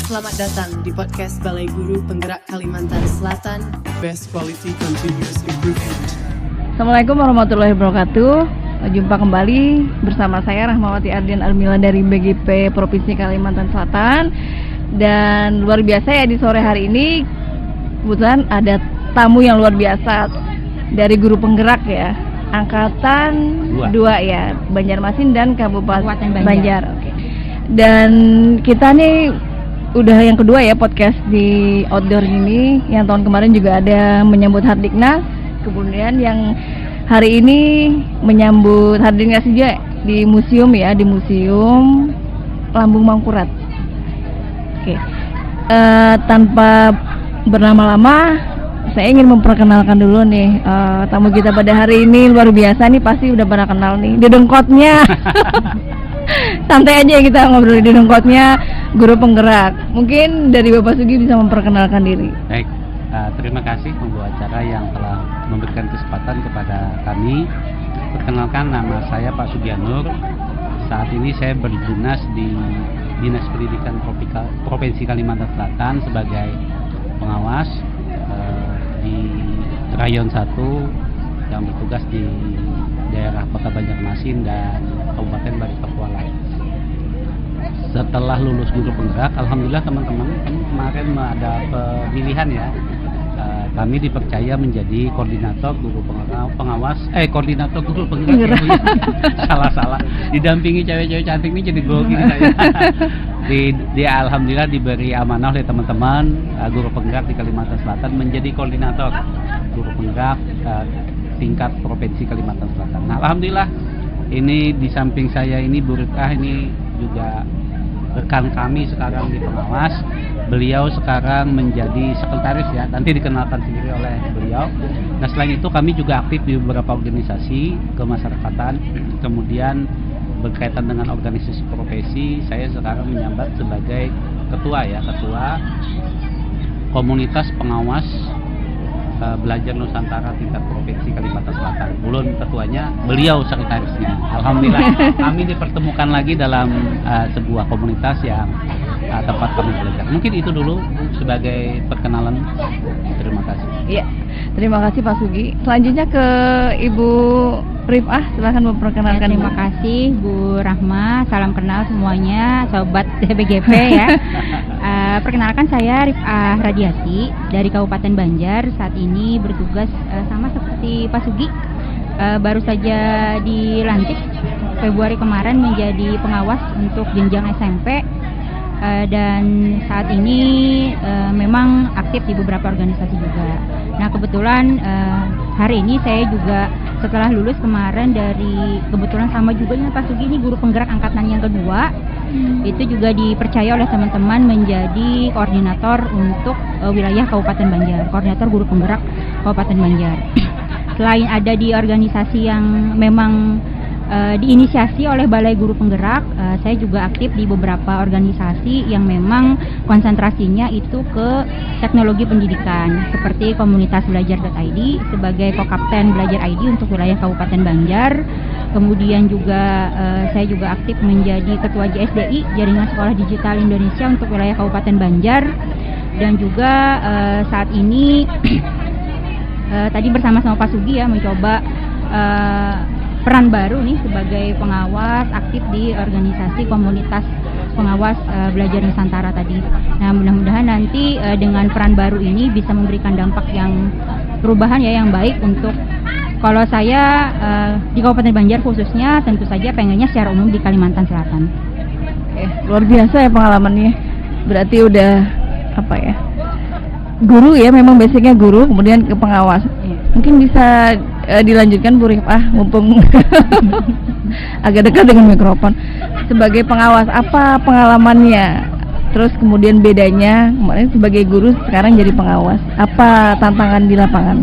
Selamat datang di podcast Balai Guru Penggerak Kalimantan Selatan. Best Quality Continuous Improvement. Assalamualaikum warahmatullahi wabarakatuh. Jumpa kembali bersama saya Rahmawati Ardian Almila dari BGP Provinsi Kalimantan Selatan. Dan luar biasa ya, di sore hari ini kebetulan ada tamu yang luar biasa dari guru penggerak ya, angkatan 2 ya, Banjarmasin dan Kabupaten Banjar. Oke. Dan kita nih udah yang kedua ya podcast di outdoor ini. Yang tahun kemarin juga ada menyambut Hardiknas, kemudian yang hari ini menyambut Hardiknas juga di museum ya, di Museum Lambung Mangkurat. Oke. Tanpa berlama-lama, saya ingin memperkenalkan dulu nih tamu kita pada hari ini. Luar biasa nih, pasti udah pernah kenal nih Dedengkotnya. Santai aja kita ngobrol di Dedengkotnya guru penggerak. Mungkin dari Bapak Sugi bisa memperkenalkan diri. Baik, terima kasih pembawa acara yang telah memberikan kesempatan kepada kami. Perkenalkan, nama saya Pak Sugianur. Saat ini saya berdinas di Dinas Pendidikan Provinsi Kalimantan Selatan sebagai pengawas di Rayon 1 yang bertugas di daerah Kota Banjarmasin dan Kabupaten Balikpapan. Setelah lulus guru penggerak, alhamdulillah teman-teman kemarin ada pemilihan ya. Kami dipercaya menjadi koordinator guru pengawas, koordinator guru penggerak. Salah. Didampingi cewek-cewek cantik ini jadi grogi saya. Dia alhamdulillah diberi amanah oleh teman-teman guru penggerak di Kalimantan Selatan menjadi koordinator guru penggerak tingkat provinsi Kalimantan Selatan. Nah, alhamdulillah ini di samping saya ini Bu Rifah ini juga rekan kami sekarang di pengawas. Beliau sekarang menjadi sekretaris ya, nanti dikenalkan sendiri oleh beliau. Nah, selain itu kami juga aktif di beberapa organisasi kemasyarakatan. Kemudian berkaitan dengan organisasi profesi, saya sekarang menjabat sebagai ketua komunitas pengawas belajar Nusantara tingkat provinsi Kalimantan Selatan. Belum ketuanya, beliau sekretarisnya. Alhamdulillah kami dipertemukan lagi dalam sebuah komunitas yang tempat kami belajar. Mungkin itu dulu sebagai perkenalan. Terima kasih. Iya, terima kasih Pak Sugi. Selanjutnya ke Ibu Rifah, silakan memperkenalkan. Terima kasih Bu Rahma. Salam kenal semuanya, sobat BGP ya. Perkenalkan, saya Rifah Radiati dari Kabupaten Banjar. Saat ini bertugas sama seperti Pak Sugi, baru saja dilantik Februari kemarin menjadi pengawas untuk jenjang SMP. Dan saat ini memang aktif di beberapa organisasi juga. Nah, kebetulan hari ini saya juga setelah lulus kemarin dari, kebetulan sama juga dengan Pak Sugi, ini guru penggerak angkatan yang kedua. Itu juga dipercaya oleh teman-teman menjadi koordinator untuk wilayah Kabupaten Banjar, koordinator guru penggerak Kabupaten Banjar. Selain ada di organisasi yang memang diinisiasi oleh Balai Guru Penggerak, saya juga aktif di beberapa organisasi yang memang konsentrasinya itu ke teknologi pendidikan, seperti komunitas belajar.id sebagai kokapten belajar ID untuk wilayah Kabupaten Banjar. Kemudian juga saya juga aktif menjadi ketua JSDI, Jaringan Sekolah Digital Indonesia untuk wilayah Kabupaten Banjar. Dan juga saat ini tadi bersama-sama Pak Sugi ya mencoba peran baru nih sebagai pengawas aktif di organisasi komunitas pengawas belajar Nusantara tadi. Nah, mudah-mudahan nanti dengan peran baru ini bisa memberikan dampak yang perubahan ya, yang baik untuk, kalau saya di Kabupaten Banjar khususnya, tentu saja pengennya secara umum di Kalimantan Selatan. Luar biasa ya pengalamannya. Berarti udah guru ya, memang basicnya guru, kemudian ke pengawas. Mungkin bisa dilanjutkan Bu Rifah, mumpung agak dekat dengan mikrofon. Sebagai pengawas, apa pengalamannya? Terus kemudian bedanya kemarin sebagai guru, sekarang jadi pengawas. Apa tantangan di lapangan?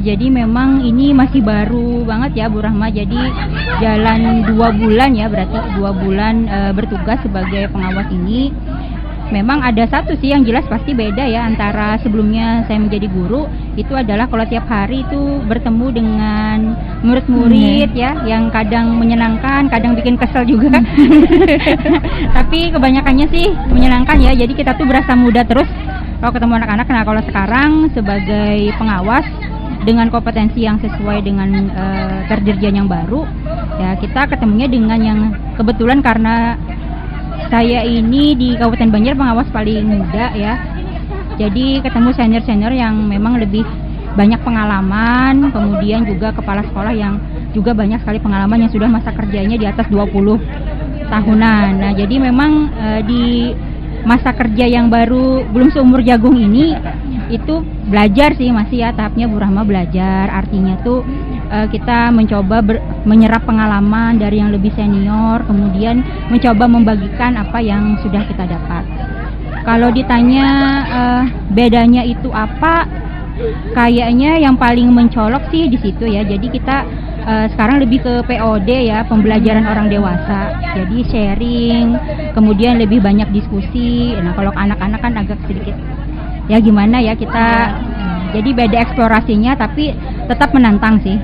Jadi memang ini masih baru banget ya Bu Rahma. Jadi jalan 2 bulan ya, berarti 2 bulan bertugas sebagai pengawas ini. memang ada satu sih yang jelas pasti beda ya antara sebelumnya saya menjadi guru, itu adalah kalau tiap hari itu bertemu dengan murid-murid ya, yang kadang menyenangkan, kadang bikin kesel juga. Tapi kebanyakannya sih menyenangkan ya, jadi kita tuh berasa muda terus kalau ketemu anak-anak. Nah kalau sekarang sebagai pengawas dengan kompetensi yang sesuai dengan terdirjen yang baru, ya kita ketemunya dengan yang kebetulan karena saya ini di Kabupaten Banjar pengawas paling muda ya. Jadi ketemu senior-senior yang memang lebih banyak pengalaman, kemudian juga kepala sekolah yang juga banyak sekali pengalaman yang sudah masa kerjanya di atas 20 tahunan. Nah, jadi memang di masa kerja yang baru belum seumur jagung ini itu belajar sih masih ya, tahapnya Bu Rahma belajar. Artinya tuh kita mencoba menyerap pengalaman dari yang lebih senior, kemudian mencoba membagikan apa yang sudah kita dapat. Kalau ditanya bedanya itu apa, kayaknya yang paling mencolok sih di situ ya. Jadi kita sekarang lebih ke POD ya, pembelajaran orang dewasa. Jadi sharing, kemudian lebih banyak diskusi. Nah kalau anak-anak kan agak sedikit ya gimana ya kita, jadi beda eksplorasinya tapi tetap menantang sih.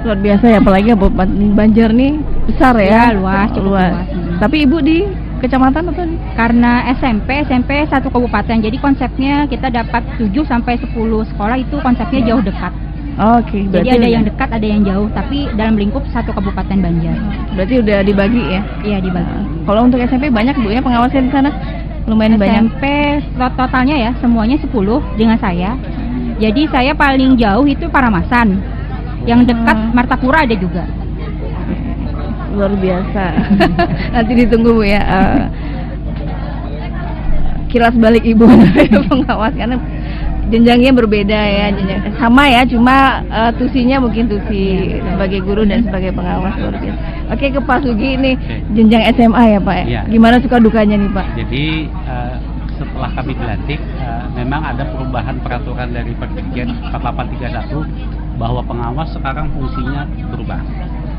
Luar biasa ya, apalagi Kabupaten Banjar nih besar ya, luas, cukup luas. Tapi ibu di kecamatan atau karena SMP satu kabupaten, jadi konsepnya kita dapat 7 sampai 10 sekolah, itu konsepnya jauh dekat. Oke, jadi ada yang dekat, ada yang jauh, tapi dalam lingkup satu kabupaten Banjar. Berarti udah dibagi ya? Iya, dibagi. Kalau untuk SMP banyak Bu ya pengawasnya di sana? Lumayan banyak. SMP totalnya ya semuanya 10 dengan saya. Jadi saya paling jauh itu Paramasan. Yang dekat Martapura ada juga. Luar biasa. Nanti ditunggu Bu ya. Kilas balik Ibu pengawas, karena jenjangnya berbeda ya, jenjang sama ya, cuma tusinya mungkin tusi sebagai guru dan sebagai pengawas. Luar biasa. Oke, ke Pak Sugi ini jenjang SMA ya Pak. Ya. Gimana suka dukanya nih Pak? Jadi setelah kami dilantik, memang ada perubahan peraturan dari Perdirjen 4831 bahwa pengawas sekarang fungsinya berubah,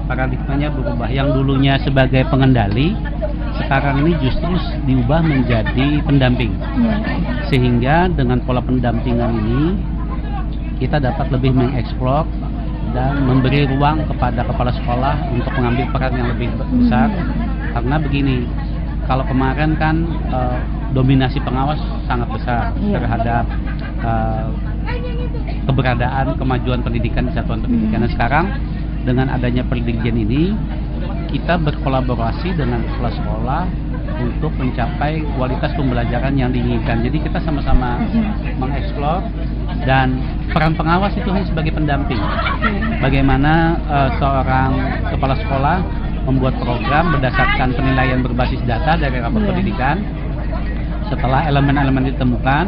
paradigmanya berubah. Yang dulunya sebagai pengendali, sekarang ini justru diubah menjadi pendamping. Sehingga dengan pola pendampingan ini kita dapat lebih mengeksplor dan memberi ruang kepada kepala sekolah untuk mengambil peran yang lebih besar. Karena begini, kalau kemarin kan dominasi pengawas sangat besar terhadap keberadaan kemajuan pendidikan di satuan pendidikan. Nah, sekarang dengan adanya Perdirjen ini, kita berkolaborasi dengan kepala sekolah untuk mencapai kualitas pembelajaran yang diinginkan. Jadi kita sama-sama mengeksplor, dan peran pengawas itu hanya sebagai pendamping. Bagaimana seorang kepala sekolah membuat program berdasarkan penilaian berbasis data dari rapor pendidikan. Setelah elemen-elemen ditemukan,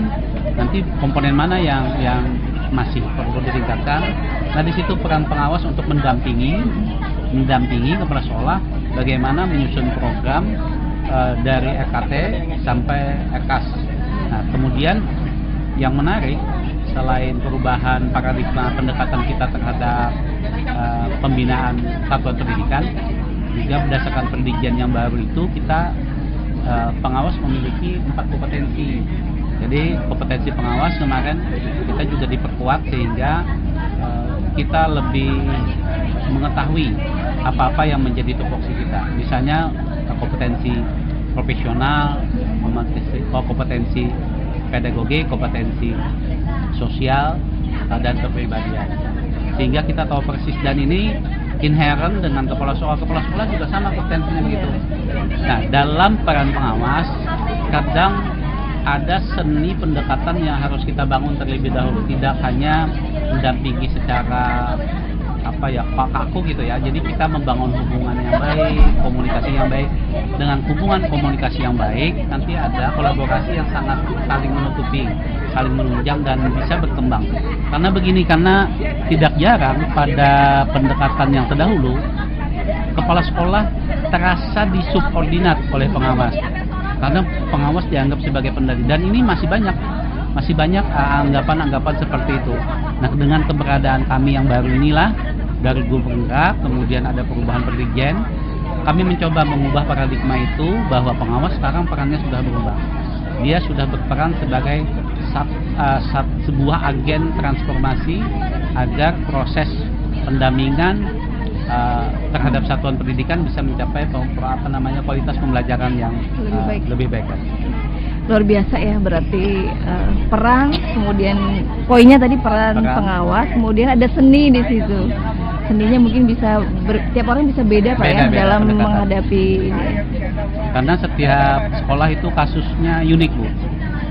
nanti komponen mana yang masih perlu ditingkatkan. Nah, di situ peran pengawas untuk mendampingi kepala sekolah bagaimana menyusun program dari EKT sampai EKAS. Nah, kemudian yang menarik, selain perubahan paradigma pendekatan kita terhadap pembinaan satuan pendidikan, juga berdasarkan Perdirjen yang baru itu kita pengawas memiliki 4 kompetensi. Jadi kompetensi pengawas kemarin kita juga diperkuat sehingga kita lebih mengetahui apa-apa yang menjadi tupoksi kita. Misalnya kompetensi profesional, kompetensi pedagogi, kompetensi sosial, dan kepribadian. Sehingga kita tahu persis, dan ini inherent dengan kepala sekolah. Kepala sekolah juga sama kompetensinya begitu. Nah, dalam peran pengawas kadang ada seni pendekatan yang harus kita bangun terlebih dahulu, tidak hanya mendampingi secara kaku gitu ya. Jadi kita membangun hubungan yang baik, komunikasi yang baik. Dengan hubungan komunikasi yang baik, nanti ada kolaborasi yang sangat saling menutupi, saling menunjang dan bisa berkembang. Karena begini, karena tidak jarang pada pendekatan yang terdahulu kepala sekolah terasa disubordinat oleh pengawas. Karena pengawas dianggap sebagai pendali, dan ini masih banyak anggapan-anggapan seperti itu. Nah, dengan keberadaan kami yang baru inilah, dari guru penggerak, kemudian ada perubahan Perdirjen, kami mencoba mengubah paradigma itu, bahwa pengawas sekarang perannya sudah berubah. dia sudah berperan sebagai sebuah agen transformasi agar proses pendampingan terhadap satuan pendidikan bisa mencapai kualitas pembelajaran yang lebih baik. Luar biasa ya, berarti peran, kemudian poinnya tadi peran pengawas, kemudian ada seni di situ. Seninya mungkin bisa tiap orang bisa beda Pak ya dalam pendekatan menghadapi ini. Karena setiap sekolah itu kasusnya unik Bu.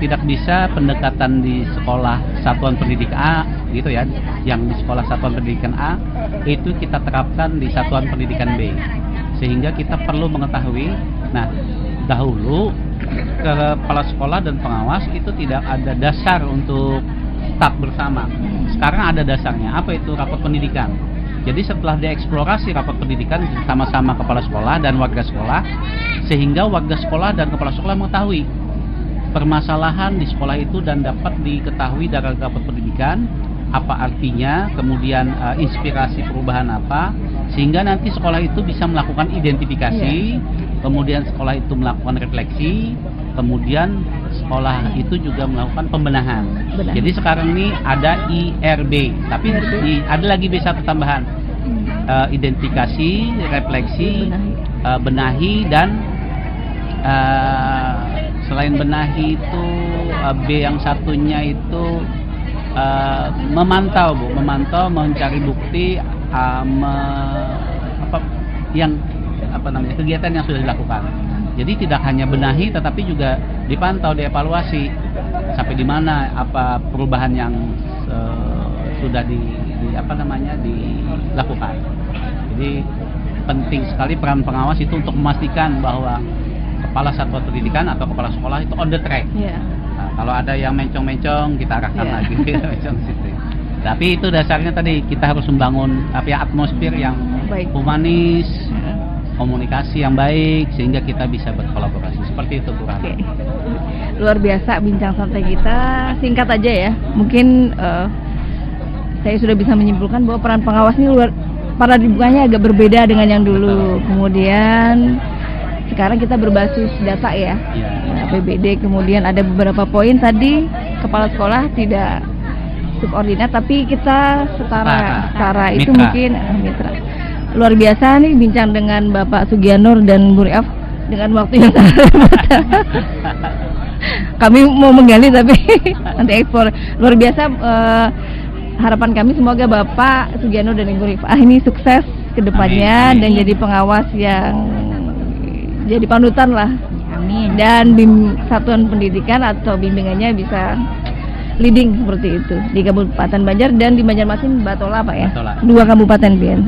Tidak bisa pendekatan di sekolah satuan pendidikan A gitu ya, yang di sekolah satuan pendidikan A itu kita terapkan di satuan pendidikan B. Sehingga kita perlu mengetahui, nah dahulu kepala sekolah dan pengawas itu tidak ada dasar untuk staf bersama. Sekarang ada dasarnya. Apa itu? Rapor pendidikan. Jadi setelah dieksplorasi rapor pendidikan sama-sama kepala sekolah dan warga sekolah, sehingga warga sekolah dan kepala sekolah mengetahui permasalahan di sekolah itu dan dapat diketahui dari rapor pendidikan apa artinya, kemudian inspirasi perubahan apa, sehingga nanti sekolah itu bisa melakukan identifikasi, kemudian sekolah itu melakukan refleksi, kemudian sekolah itu juga melakukan pembenahan. Jadi sekarang ini ada IRB, tapi ada lagi B1 tambahan, identifikasi, refleksi, benahi, dan selain benahi itu B yang satunya itu memantau Bu, mencari bukti kegiatan yang sudah dilakukan. Jadi tidak hanya benahi tetapi juga dipantau, dievaluasi sampai di mana apa perubahan yang sudah dilakukan. Jadi penting sekali peran pengawas itu untuk memastikan bahwa kepala satuan pendidikan atau kepala sekolah itu on the track. Nah, kalau ada yang mencong-mencong kita arahkan lagi mencong situ. Tapi itu dasarnya tadi kita harus membangun atmosfer yang humanis, komunikasi yang baik sehingga kita bisa berkolaborasi. Seperti itu Bu Rahma. Luar biasa bincang santai kita. Singkat aja ya. Mungkin saya sudah bisa menyimpulkan bahwa peran pengawas ini paradigmanya agak berbeda dengan yang dulu. Kemudian sekarang kita berbasis data ya, APBD. Kemudian ada beberapa poin tadi, kepala sekolah tidak subordinat tapi kita setara itu mitra. Mungkin mitra. Luar biasa nih bincang dengan Bapak Sugianur dan Bu Riaf dengan waktu yang sangat terbatas. Kami mau menggali tapi nanti ekspor. Luar biasa, harapan kami semoga Bapak Sugianur dan Ibu Riaf ini sukses ke depannya dan jadi pengawas yang jadi panutan lah. Amin. Dan satuan pendidikan atau bimbingannya bisa leading seperti itu di Kabupaten Banjar dan di Banjarmasin Batola Pak ya. Batola. 2 kabupaten Bian.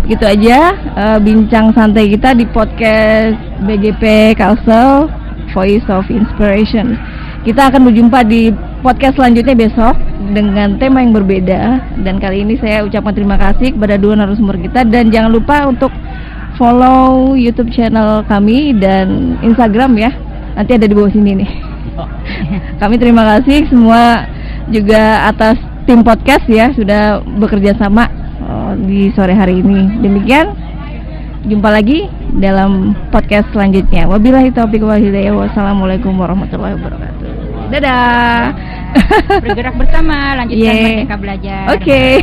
Gitu aja bincang santai kita di podcast BGP Kalsel Voice of Inspiration. Kita akan berjumpa di podcast selanjutnya besok dengan tema yang berbeda, dan kali ini saya ucapkan terima kasih kepada 2 narasumber kita, dan jangan lupa untuk follow YouTube channel kami dan Instagram ya. Nanti ada di bawah sini nih. Kami terima kasih semua juga atas tim podcast ya sudah bekerja sama di sore hari ini. Demikian, jumpa lagi dalam podcast selanjutnya. Wabillahi taufiq wal hidayah. Wassalamualaikum warahmatullahi wabarakatuh. Dadah. Bergerak bersama, lanjutkan Merdeka Belajar. Oke.